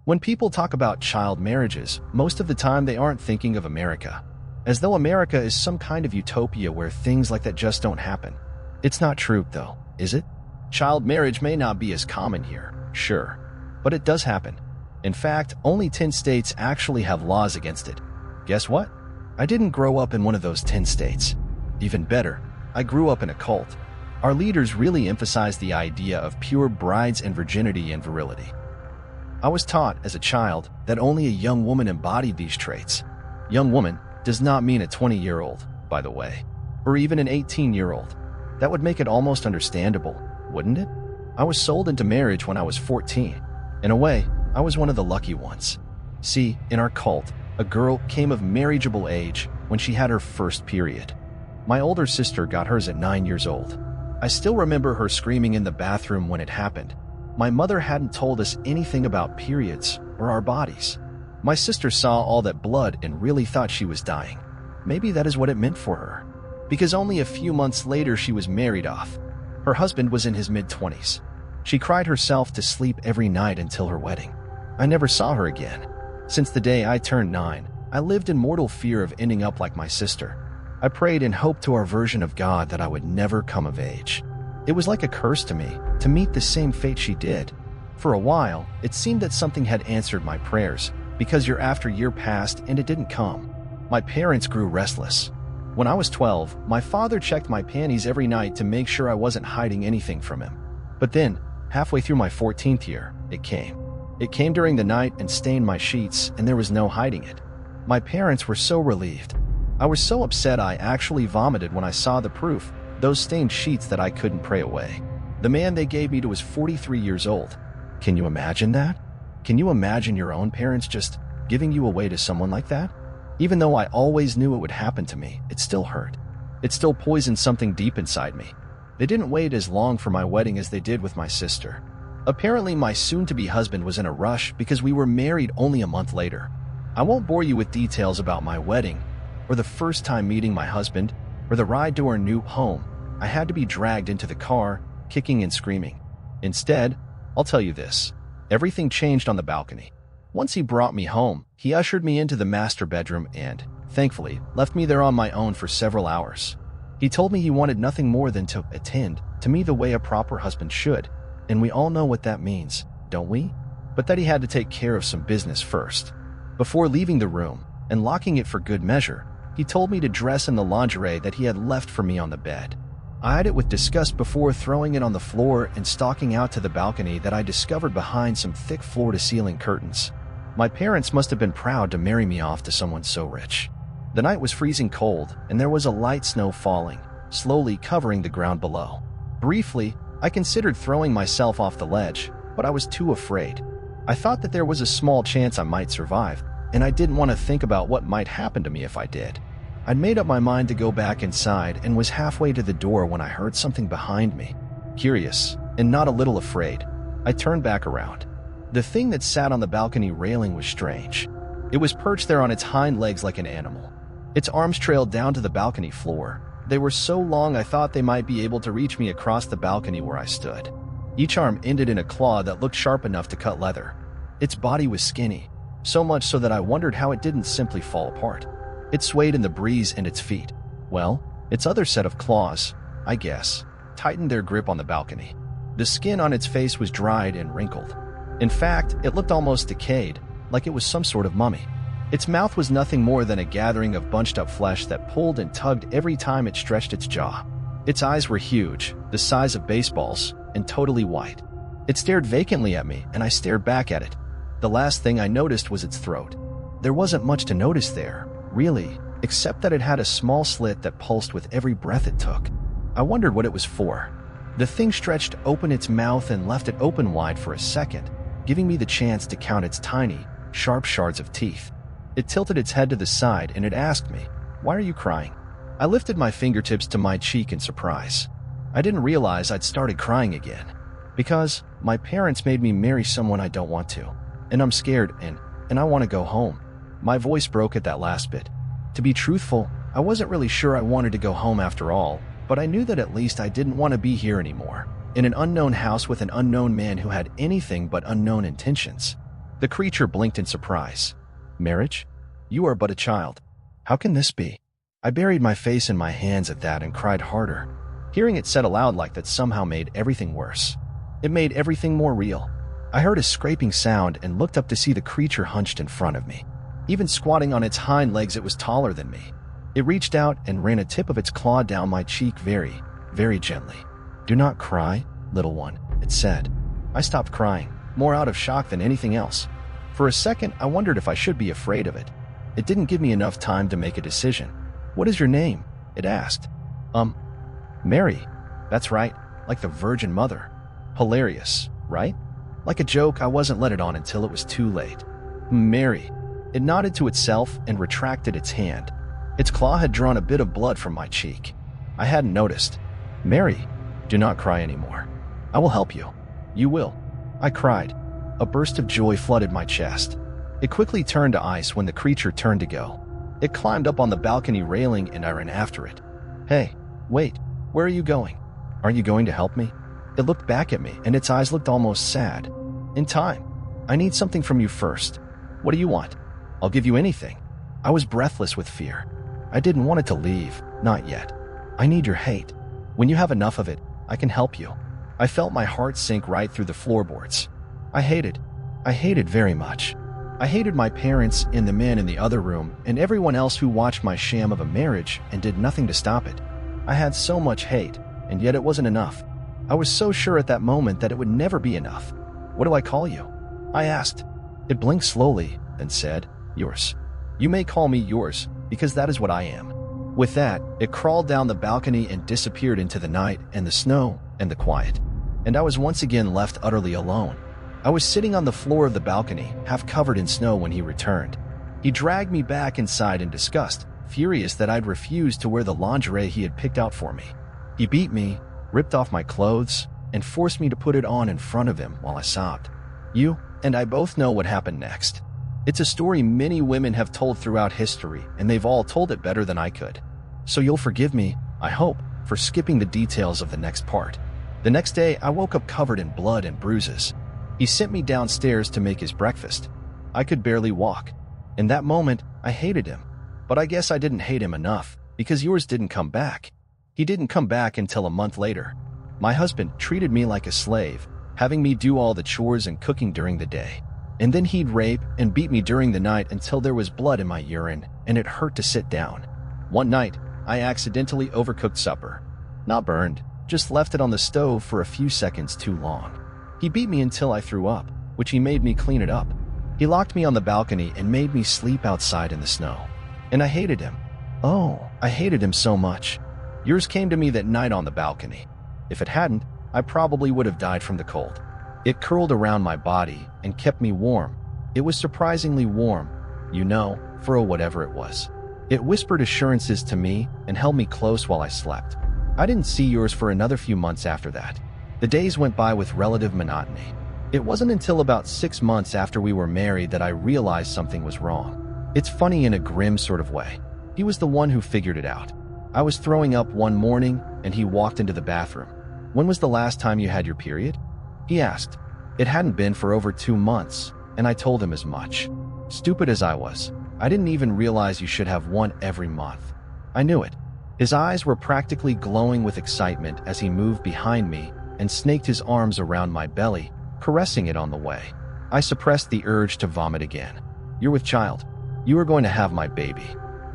When people talk about child marriages, most of the time they aren't thinking of America, as though America is some kind of utopia where things like that just don't happen. It's not true, though, is it? Child marriage may not be as common here, sure, but it does happen. In fact, only 10 states actually have laws against it. Guess what? I didn't grow up in one of those 10 states. Even better, I grew up in a cult. Our leaders really emphasized the idea of pure brides and virginity and virility. I was taught as a child that only a young woman embodied these traits. Young woman does not mean a 20-year-old, by the way, or even an 18-year-old. That would make it almost understandable, wouldn't it? I was sold into marriage when I was 14. In a way, I was one of the lucky ones. See, in our cult, a girl came of marriageable age when she had her first period. My older sister got hers at 9 years old. I still remember her screaming in the bathroom when it happened. My mother hadn't told us anything about periods or our bodies. My sister saw all that blood and really thought she was dying. Maybe that is what it meant for her, because only a few months later she was married off. Her husband was in his mid-20s. She cried herself to sleep every night until her wedding. I never saw her again. Since the day I turned 9, I lived in mortal fear of ending up like my sister. I prayed and hoped to our version of God that I would never come of age. It was like a curse to me to meet the same fate she did. For a while, it seemed that something had answered my prayers, because year after year passed and it didn't come. My parents grew restless. When I was 12, my father checked my panties every night to make sure I wasn't hiding anything from him. But then, halfway through my 14th year, it came. It came during the night and stained my sheets, and there was no hiding it. My parents were so relieved. I was so upset I actually vomited when I saw the proof, those stained sheets that I couldn't pray away. The man they gave me to was 43 years old. Can you imagine that? Can you imagine your own parents just giving you away to someone like that? Even though I always knew it would happen to me, it still hurt. It still poisoned something deep inside me. They didn't wait as long for my wedding as they did with my sister. Apparently, my soon-to-be husband was in a rush because we were married only a month later. I won't bore you with details about my wedding, or the first time meeting my husband, or the ride to our new home. I had to be dragged into the car, kicking and screaming. Instead, I'll tell you this. Everything changed on the balcony. Once he brought me home, he ushered me into the master bedroom and, thankfully, left me there on my own for several hours. He told me he wanted nothing more than to attend to me the way a proper husband should, and we all know what that means, don't we? But that he had to take care of some business first. Before leaving the room and locking it for good measure, he told me to dress in the lingerie that he had left for me on the bed. I eyed it with disgust before throwing it on the floor and stalking out to the balcony that I discovered behind some thick floor-to-ceiling curtains. My parents must have been proud to marry me off to someone so rich. The night was freezing cold, and there was a light snow falling, slowly covering the ground below. Briefly, I considered throwing myself off the ledge, but I was too afraid. I thought that there was a small chance I might survive, and I didn't want to think about what might happen to me if I did. I'd made up my mind to go back inside and was halfway to the door when I heard something behind me. Curious, and not a little afraid, I turned back around. The thing that sat on the balcony railing was strange. It was perched there on its hind legs like an animal. Its arms trailed down to the balcony floor. They were so long I thought they might be able to reach me across the balcony where I stood. Each arm ended in a claw that looked sharp enough to cut leather. Its body was skinny, so much so that I wondered how it didn't simply fall apart. It swayed in the breeze, and its feet, well, its other set of claws, I guess, tightened their grip on the balcony. The skin on its face was dried and wrinkled. In fact, it looked almost decayed, like it was some sort of mummy. Its mouth was nothing more than a gathering of bunched-up flesh that pulled and tugged every time it stretched its jaw. Its eyes were huge, the size of baseballs, and totally white. It stared vacantly at me, and I stared back at it. The last thing I noticed was its throat. There wasn't much to notice there, really, except that it had a small slit that pulsed with every breath it took. I wondered what it was for. The thing stretched open its mouth and left it open wide for a second, giving me the chance to count its tiny, sharp shards of teeth. It tilted its head to the side and it asked me, "Why are you crying?" I lifted my fingertips to my cheek in surprise. I didn't realize I'd started crying again. Because my parents made me marry someone I don't want to. And I'm scared and I want to go home. My voice broke at that last bit. To be truthful, I wasn't really sure I wanted to go home after all, but I knew that at least I didn't want to be here anymore, in an unknown house with an unknown man who had anything but unknown intentions. The creature blinked in surprise. Marriage? You are but a child. How can this be? I buried my face in my hands at that and cried harder. Hearing it said aloud like that somehow made everything worse. It made everything more real. I heard a scraping sound and looked up to see the creature hunched in front of me. Even squatting on its hind legs, it was taller than me. It reached out and ran a tip of its claw down my cheek very, very gently. Do not cry, little one, it said. I stopped crying, more out of shock than anything else. For a second, I wondered if I should be afraid of it. It didn't give me enough time to make a decision. What is your name? It asked. Mary. That's right, like the Virgin Mother. Hilarious, right? Like a joke, I wasn't let it on until it was too late. Mary. It nodded to itself and retracted its hand. Its claw had drawn a bit of blood from my cheek. I hadn't noticed. Mary, do not cry anymore. I will help you. You will. I cried. A burst of joy flooded my chest. It quickly turned to ice when the creature turned to go. It climbed up on the balcony railing and I ran after it. Hey, wait, where are you going? Aren't you going to help me? It looked back at me and its eyes looked almost sad. In time. I need something from you first. What do you want? I'll give you anything. I was breathless with fear. I didn't want it to leave, not yet. I need your hate. When you have enough of it, I can help you. I felt my heart sink right through the floorboards. I hated very much. I hated my parents and the man in the other room and everyone else who watched my sham of a marriage and did nothing to stop it. I had so much hate, and yet it wasn't enough. I was so sure at that moment that it would never be enough. What do I call you? I asked. It blinked slowly, then said, yours. You may call me yours, because that is what I am. With that, it crawled down the balcony and disappeared into the night and the snow and the quiet. And I was once again left utterly alone. I was sitting on the floor of the balcony, half covered in snow when he returned. He dragged me back inside in disgust, furious that I'd refused to wear the lingerie he had picked out for me. He beat me, ripped off my clothes, and forced me to put it on in front of him while I sobbed. You and I both know what happened next. It's a story many women have told throughout history, and they've all told it better than I could. So you'll forgive me, I hope, for skipping the details of the next part. The next day, I woke up covered in blood and bruises. He sent me downstairs to make his breakfast. I could barely walk. In that moment, I hated him. But I guess I didn't hate him enough, because yours didn't come back. He didn't come back until a month later. My husband treated me like a slave, having me do all the chores and cooking during the day. And then he'd rape and beat me during the night until there was blood in my urine, and it hurt to sit down. One night, I accidentally overcooked supper. Not burned, just left it on the stove for a few seconds too long. He beat me until I threw up, which he made me clean it up. He locked me on the balcony and made me sleep outside in the snow. And I hated him. Oh, I hated him so much. Yours came to me that night on the balcony. If it hadn't, I probably would have died from the cold. It curled around my body and kept me warm. It was surprisingly warm, for whatever it was. It whispered assurances to me and held me close while I slept. I didn't see yours for another few months after that. The days went by with relative monotony. It wasn't until about 6 months after we were married that I realized something was wrong. It's funny in a grim sort of way. He was the one who figured it out. I was throwing up one morning and he walked into the bathroom. When was the last time you had your period? He asked. It hadn't been for over 2 months, and I told him as much. Stupid as I was, I didn't even realize you should have one every month. I knew it. His eyes were practically glowing with excitement as he moved behind me and snaked his arms around my belly, caressing it on the way. I suppressed the urge to vomit again. You're with child. You are going to have my baby.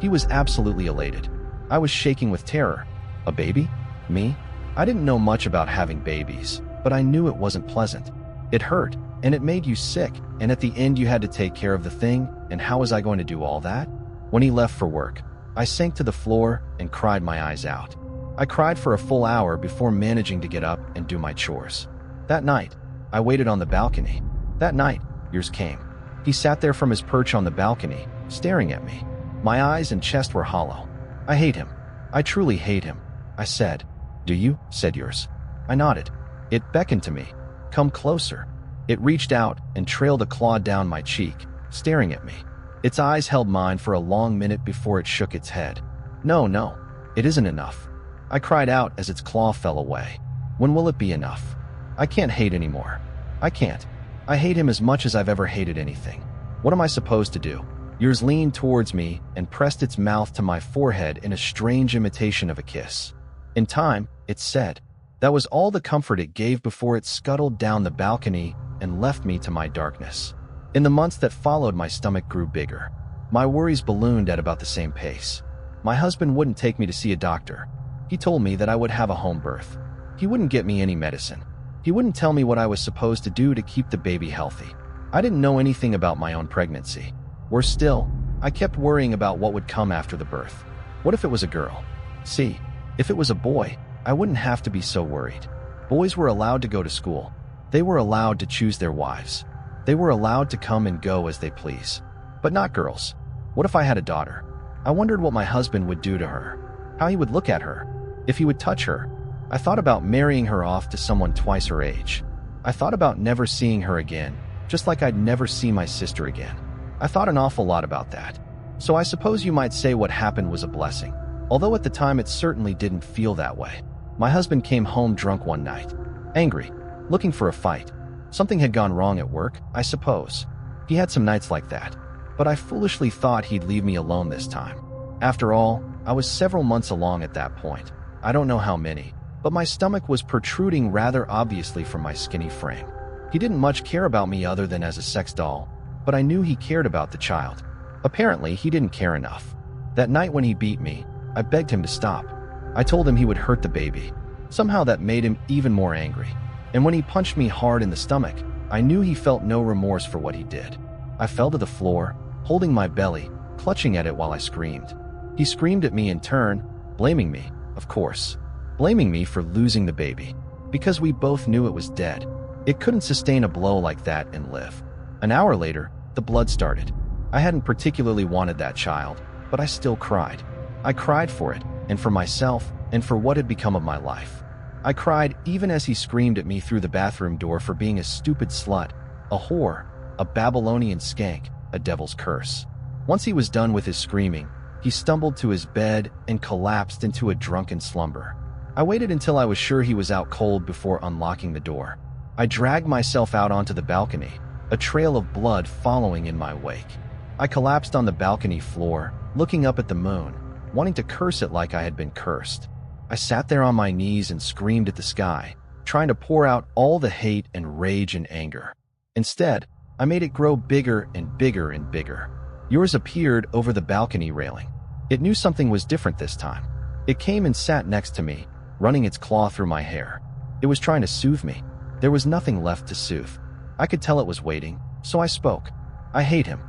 He was absolutely elated. I was shaking with terror. A baby? Me? I didn't know much about having babies, but I knew it wasn't pleasant. It hurt, and it made you sick, and at the end you had to take care of the thing, and how was I going to do all that? When he left for work, I sank to the floor and cried my eyes out. I cried for a full hour before managing to get up and do my chores. That night, I waited on the balcony. That night, yours came. He sat there from his perch on the balcony, staring at me. My eyes and chest were hollow. I hate him. I truly hate him. I said. Do you? Said yours. I nodded. It beckoned to me. Come closer. It reached out and trailed a claw down my cheek, staring at me. Its eyes held mine for a long minute before it shook its head. No, it isn't enough. I cried out as its claw fell away. When will it be enough? I can't hate anymore. I can't. I hate him as much as I've ever hated anything. What am I supposed to do? Yours leaned towards me and pressed its mouth to my forehead in a strange imitation of a kiss. In time, it said. That was all the comfort it gave before it scuttled down the balcony and left me to my darkness. In the months that followed, my stomach grew bigger. My worries ballooned at about the same pace. My husband wouldn't take me to see a doctor. He told me that I would have a home birth. He wouldn't get me any medicine. He wouldn't tell me what I was supposed to do to keep the baby healthy. I didn't know anything about my own pregnancy. Worse still, I kept worrying about what would come after the birth. What if it was a girl? See, if it was a boy, I wouldn't have to be so worried. Boys were allowed to go to school. They were allowed to choose their wives. They were allowed to come and go as they please. But not girls. What if I had a daughter? I wondered what my husband would do to her, how he would look at her, if he would touch her. I thought about marrying her off to someone twice her age. I thought about never seeing her again, just like I'd never see my sister again. I thought an awful lot about that. So I suppose you might say what happened was a blessing, although at the time it certainly didn't feel that way. My husband came home drunk one night, angry, looking for a fight. Something had gone wrong at work, I suppose. He had some nights like that, but I foolishly thought he'd leave me alone this time. After all, I was several months along at that point. I don't know how many, but my stomach was protruding rather obviously from my skinny frame. He didn't much care about me other than as a sex doll, but I knew he cared about the child. Apparently, he didn't care enough. That night when he beat me, I begged him to stop. I told him he would hurt the baby. Somehow that made him even more angry. And when he punched me hard in the stomach, I knew he felt no remorse for what he did. I fell to the floor, holding my belly, clutching at it while I screamed. He screamed at me in turn, blaming me, of course. Blaming me for losing the baby. Because we both knew it was dead. It couldn't sustain a blow like that and live. An hour later, the blood started. I hadn't particularly wanted that child, but I still cried. I cried for it, and for myself, and for what had become of my life. I cried even as he screamed at me through the bathroom door for being a stupid slut, a whore, a Babylonian skank, a devil's curse. Once he was done with his screaming, he stumbled to his bed and collapsed into a drunken slumber. I waited until I was sure he was out cold before unlocking the door. I dragged myself out onto the balcony, a trail of blood following in my wake. I collapsed on the balcony floor, looking up at the moon, wanting to curse it like I had been cursed. I sat there on my knees and screamed at the sky, trying to pour out all the hate and rage and anger. Instead, I made it grow bigger and bigger and bigger. Yours appeared over the balcony railing. It knew something was different this time. It came and sat next to me, running its claw through my hair. It was trying to soothe me. There was nothing left to soothe. I could tell it was waiting, so I spoke. I hate him.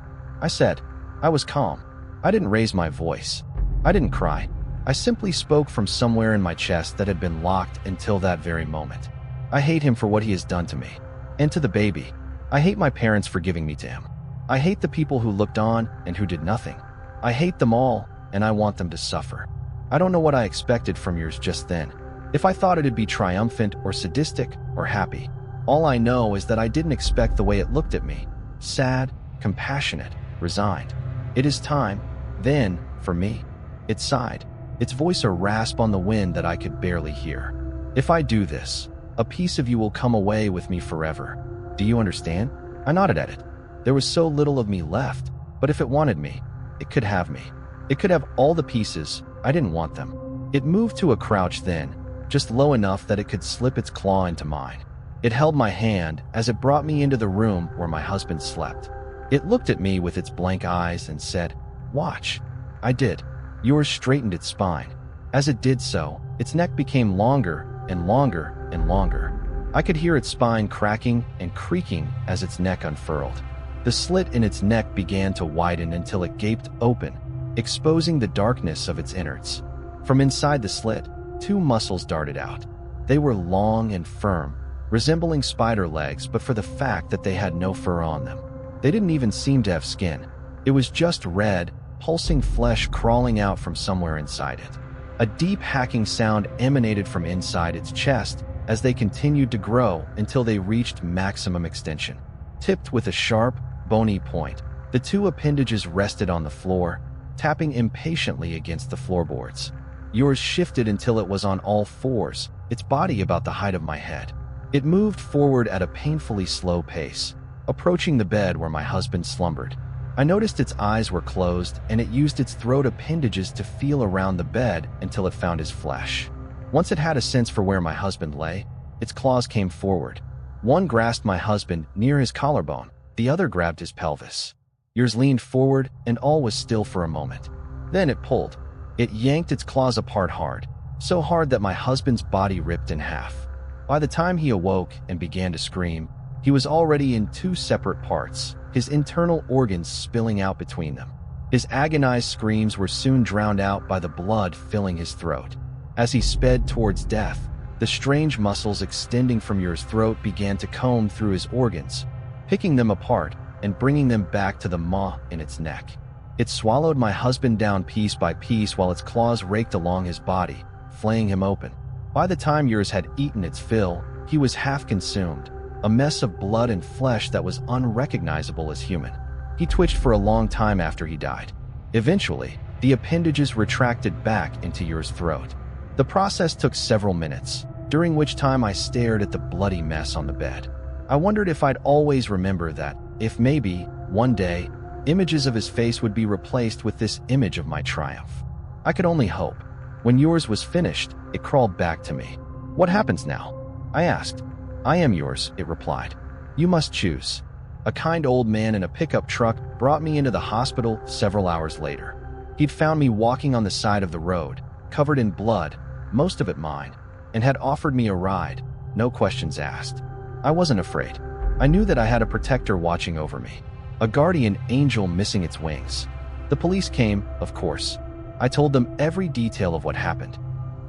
I said. I was calm. I didn't raise my voice. I didn't cry. I simply spoke from somewhere in my chest that had been locked until that very moment. I hate him for what he has done to me. And to the baby. I hate my parents for giving me to him. I hate the people who looked on and who did nothing. I hate them all, and I want them to suffer. I don't know what I expected from yours just then. If I thought it'd be triumphant or sadistic or happy. All I know is that I didn't expect the way it looked at me. Sad, compassionate, resigned. It is time, then, for me. It sighed, its voice a rasp on the wind that I could barely hear. If I do this, a piece of you will come away with me forever. Do you understand? I nodded at it. There was so little of me left, but if it wanted me, it could have me. It could have all the pieces. I didn't want them. It moved to a crouch then, just low enough that it could slip its claw into mine. It held my hand as it brought me into the room where my husband slept. It looked at me with its blank eyes and said, "Watch." I did. Yours straightened its spine. As it did so, its neck became longer and longer and longer. I could hear its spine cracking and creaking as its neck unfurled. The slit in its neck began to widen until it gaped open, exposing the darkness of its innards. From inside the slit, two muscles darted out. They were long and firm, resembling spider legs, but for the fact that they had no fur on them. They didn't even seem to have skin. It was just red, pulsing flesh crawling out from somewhere inside it. A deep hacking sound emanated from inside its chest as they continued to grow until they reached maximum extension. Tipped with a sharp, bony point, the two appendages rested on the floor, tapping impatiently against the floorboards. Yours shifted until it was on all fours, its body about the height of my head. It moved forward at a painfully slow pace. Approaching the bed where my husband slumbered, I noticed its eyes were closed and it used its throat appendages to feel around the bed until it found his flesh. Once it had a sense for where my husband lay, its claws came forward. One grasped my husband near his collarbone, the other grabbed his pelvis. Yours leaned forward and all was still for a moment. Then it pulled. It yanked its claws apart hard, so hard that my husband's body ripped in half. By the time he awoke and began to scream, he was already in two separate parts, his internal organs spilling out between them. His agonized screams were soon drowned out by the blood filling his throat. As he sped towards death, the strange muscles extending from Yours' throat began to comb through his organs, picking them apart and bringing them back to the maw in its neck. It swallowed my husband down piece by piece while its claws raked along his body, flaying him open. By the time Yours had eaten its fill, he was half consumed, a mess of blood and flesh that was unrecognizable as human. He twitched for a long time after he died. Eventually, the appendages retracted back into Yours' throat. The process took several minutes, during which time I stared at the bloody mess on the bed. I wondered if I'd always remember that, if maybe, one day, images of his face would be replaced with this image of my triumph. I could only hope. When Yours was finished, it crawled back to me. "What happens now?" I asked. "I am yours," it replied. "You must choose." A kind old man in a pickup truck brought me into the hospital several hours later. He'd found me walking on the side of the road, covered in blood, most of it mine, and had offered me a ride, no questions asked. I wasn't afraid. I knew that I had a protector watching over me, a guardian angel missing its wings. The police came, of course. I told them every detail of what happened.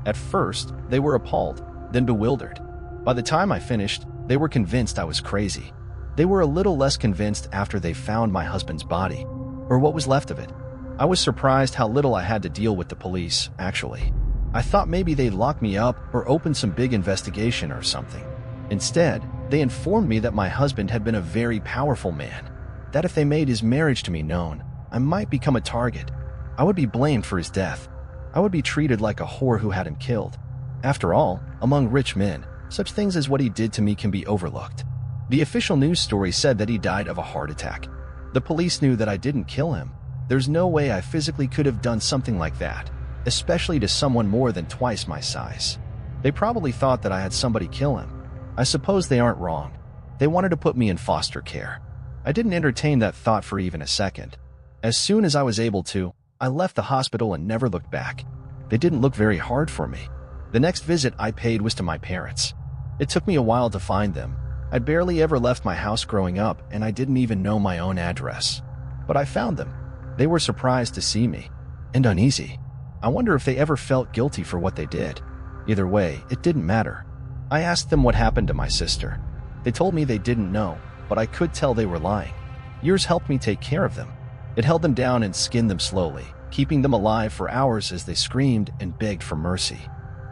At first, they were appalled, then bewildered. By the time I finished, they were convinced I was crazy. They were a little less convinced after they found my husband's body, or what was left of it. I was surprised how little I had to deal with the police, actually. I thought maybe they'd lock me up or open some big investigation or something. Instead, they informed me that my husband had been a very powerful man, that if they made his marriage to me known, I might become a target. I would be blamed for his death. I would be treated like a whore who had him killed. After all, among rich men, such things as what he did to me can be overlooked. The official news story said that he died of a heart attack. The police knew that I didn't kill him. There's no way I physically could have done something like that, especially to someone more than twice my size. They probably thought that I had somebody kill him. I suppose they aren't wrong. They wanted to put me in foster care. I didn't entertain that thought for even a second. As soon as I was able to, I left the hospital and never looked back. They didn't look very hard for me. The next visit I paid was to my parents. It took me a while to find them. I'd barely ever left my house growing up, and I didn't even know my own address. But I found them. They were surprised to see me, and uneasy. I wonder if they ever felt guilty for what they did. Either way, it didn't matter. I asked them what happened to my sister. They told me they didn't know, but I could tell they were lying. Yours helped me take care of them. It held them down and skinned them slowly, keeping them alive for hours as they screamed and begged for mercy.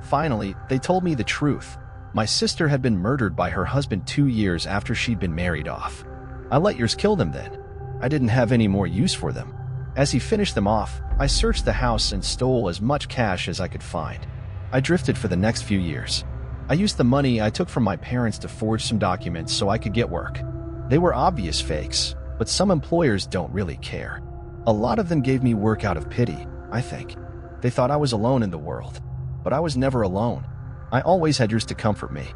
Finally, they told me the truth. My sister had been murdered by her husband 2 years after she'd been married off. I let Yours kill them then. I didn't have any more use for them. As he finished them off, I searched the house and stole as much cash as I could find. I drifted for the next few years. I used the money I took from my parents to forge some documents so I could get work. They were obvious fakes, but some employers don't really care. A lot of them gave me work out of pity, I think. They thought I was alone in the world. But I was never alone. I always had Yours to comfort me.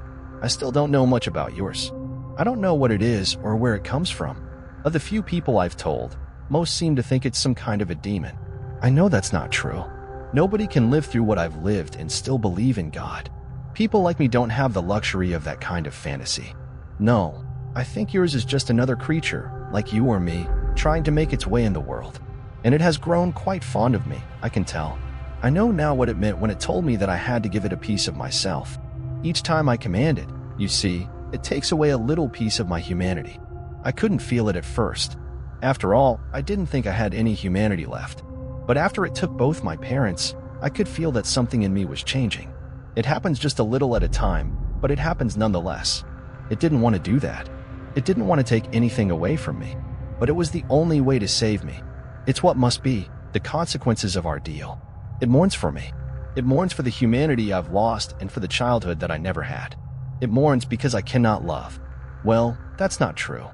I still don't know much about Yours. I don't know what it is or where it comes from. Of the few people I've told, most seem to think it's some kind of a demon. I know that's not true. Nobody can live through what I've lived and still believe in God. People like me don't have the luxury of that kind of fantasy. No, I think Yours is just another creature, like you or me, trying to make its way in the world. And it has grown quite fond of me, I can tell. I know now what it meant when it told me that I had to give it a piece of myself. Each time I command it, you see, it takes away a little piece of my humanity. I couldn't feel it at first. After all, I didn't think I had any humanity left. But after it took both my parents, I could feel that something in me was changing. It happens just a little at a time, but it happens nonetheless. It didn't want to do that. It didn't want to take anything away from me. But it was the only way to save me. It's what must be, the consequences of our deal. It mourns for me. It mourns for the humanity I've lost and for the childhood that I never had. It mourns because I cannot love. Well, that's not true.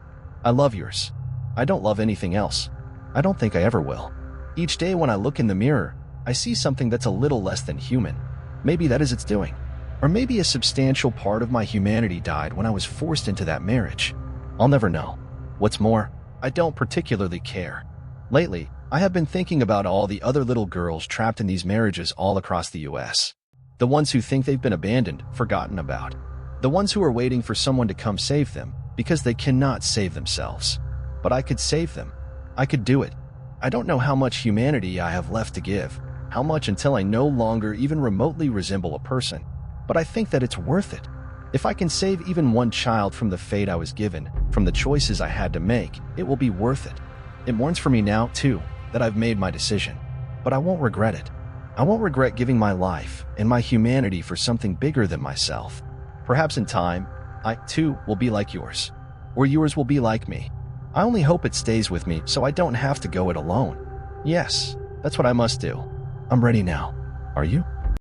I love yours. I don't love anything else. I don't think I ever will. Each day when I look in the mirror, I see something that's a little less than human. Maybe that is its doing. Or maybe a substantial part of my humanity died when I was forced into that marriage. I'll never know. What's more, I don't particularly care. Lately, I have been thinking about all the other little girls trapped in these marriages all across the US. The ones who think they've been abandoned, forgotten about. The ones who are waiting for someone to come save them because they cannot save themselves. But I could save them. I could do it. I don't know how much humanity I have left to give, how much until I no longer even remotely resemble a person. But I think that it's worth it. If I can save even one child from the fate I was given, from the choices I had to make, it will be worth it. It mourns for me now, too, that I've made my decision. But I won't regret it. I won't regret giving my life and my humanity for something bigger than myself. Perhaps in time, I, too, will be like yours. Or yours will be like me. I only hope it stays with me so I don't have to go it alone. Yes, that's what I must do. I'm ready now. Are you?